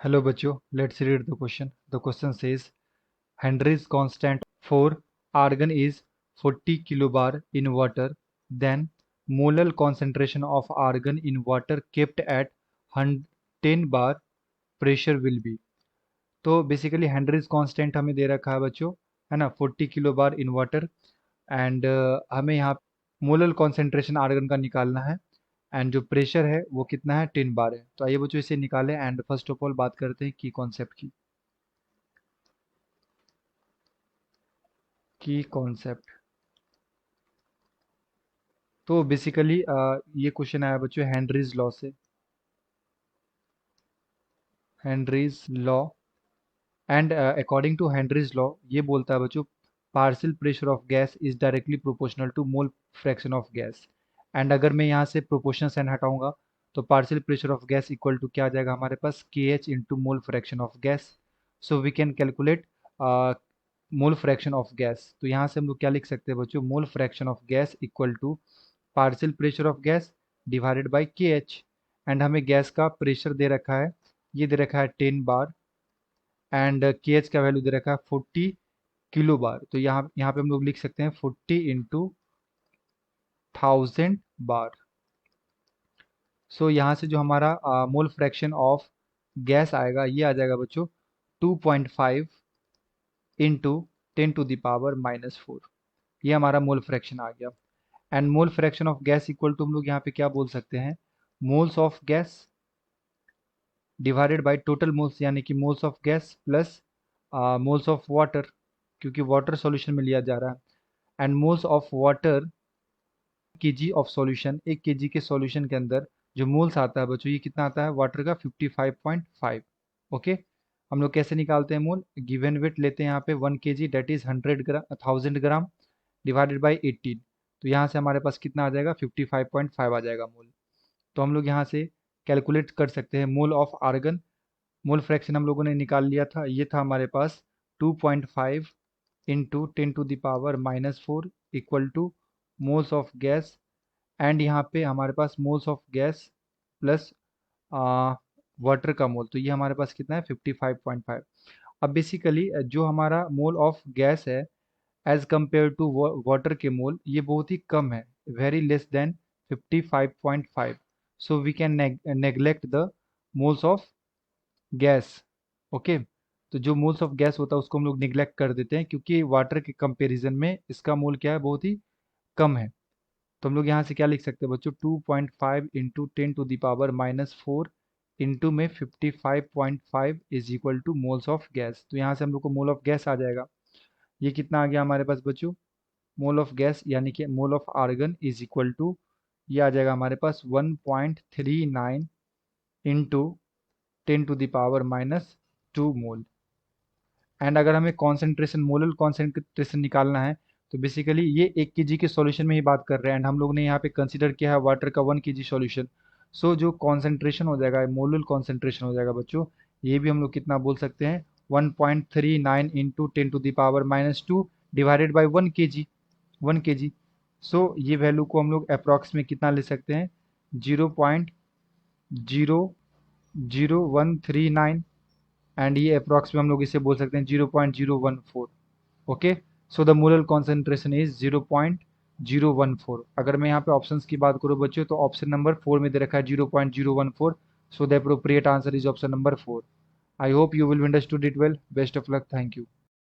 Hello बच्चों, let's read the question. The question says Henry's constant for argon is 40 kilobar in water. Then molar concentration of argon in water kept at 10 bar pressure will be. तो basically Henrys constant हमें दे रखा है बच्चों, है ना, 40 kilo bar in water and हमें यहाँ molar concentration argon का निकालना है एंड जो प्रेशर है वो कितना है 10 बार है। तो आइए बच्चों इसे निकालें एंड फर्स्ट ऑफ ऑल बात करते हैं की कॉन्सेप्ट की कॉन्सेप्ट। तो बेसिकली ये क्वेश्चन आया बच्चों हेनरीज लॉ से। Henry's law and according to Henry's law ये बोलता है बच्चों partial pressure of gas is directly proportional to mole fraction of gas. And अगर मैं यहाँ से प्रोपोर्शनल साइन हटाऊंगा तो partial pressure of gas equal to क्या आ जाएगा हमारे पास K H into mole fraction of gas. So we can calculate mole fraction of gas. तो यहाँ से हम लोग क्या लिख सकते हैं बच्चों, mole fraction of gas equal to partial pressure of gas divided by K H. And हमें गैस का प्रेशर दे रखा है, ये दे रखा है 10 बार एंड के एच का वैल्यू दे रखा है 40 किलो बार। तो यहाँ यहाँ पे हम लोग लिख सकते हैं 40 इंटू 1000 बार। सो यहाँ से जो हमारा मोल फ्रैक्शन ऑफ गैस आएगा ये आ जाएगा बच्चों 2.5 इंटू 10⁻⁻⁴। ये हमारा मोल फ्रैक्शन आ गया। And mole fraction of gas equal to हम लोग यहाँ पे क्या बोल सकते हैं, moles of gas divided by total moles, यानी कि moles of gas plus moles of water, क्योंकि वाटर सॉल्यूशन में लिया जा रहा है। And moles of water KG of solution, एक केजी के सॉल्यूशन के अंदर जो मोल्स आता है बच्चों ये कितना आता है वाटर का 55.5। ओके, हम लोग कैसे निकालते हैं मोल, गिवन वेट लेते हैं यहाँ पे 1 KG that is 100 gram 1000 gram divided by 18। तो यहाँ से हमारे पास कितना आ जाएगा 55.5 आ जाएगा मोल। तो हम लोग यहाँ से कैलकुलेट कर सकते हैं mole of argon. Mole fraction हम लोगों ने निकाल लिया था, ये था हमारे पास 2.5 into 10⁻⁻⁴ equal to moles of gas. And यहाँ पे हमारे पास moles of gas plus water का मोल, तो ये हमारे पास कितना है 55.5। अब बेसिकली जो हमारा मोल ऑफ गैस है एज कंपेयर टू वाटर के मोल ये बहुत ही कम है, very less than 55.5। So we can neglect the moles of gas. Okay, तो जो मोल्स ऑफ गैस होता है उसको हम लोग निग्लेक्ट कर देते हैं क्योंकि वाटर के कंपैरिजन में इसका मोल क्या है बहुत ही कम है। तो हम लोग यहाँ से क्या लिख सकते हैं बच्चों 2.5 इंटू 10⁻⁻⁴ इंटू में 55.5 is equal to moles of gas. तो यहाँ से हम लोग को मोल ऑफ गैस आ जाएगा, ये कितना आ गया हमारे पास बच्चों, मोल ऑफ गैस यानी कि mole of argon is equal to ये आ जाएगा हमारे पास 1.39 इंटू 10⁻⁻² मोल। एंड अगर हमें कॉन्सेंट्रेशन मोलर कॉन्सेंट्रेशन निकालना है तो बेसिकली ये 1 केजी के सॉल्यूशन में ही बात कर रहे हैं एंड हम लोग ने यहाँ पे कंसीडर किया है वाटर का 1 केजी सॉल्यूशन। सो जो कॉन्सेंट्रेशन हो जाएगा मोलर कॉन्सेंट्रेशन हो जाएगा बच्चों, ये भी हम लोग कितना बोल सकते हैं 1.39 into 10⁻⁻² divided by 1 KG 1 KG. So ये वैल्यू को हम लोग अप्रॉक्स में कितना ले सकते हैं 0.00139 एंड ये अप्रॉक्स में हम लोग इसे बोल सकते हैं 0.014। Okay, so the molar concentration is 0.014। अगर मैं यहाँ पे ऑप्शंस की बात करूँ बच्चों तो ऑप्शन नंबर 4 में दे रखा है 0.014। So the appropriate answer is option number 4। I hope you will understood it well. Best of luck, thank you.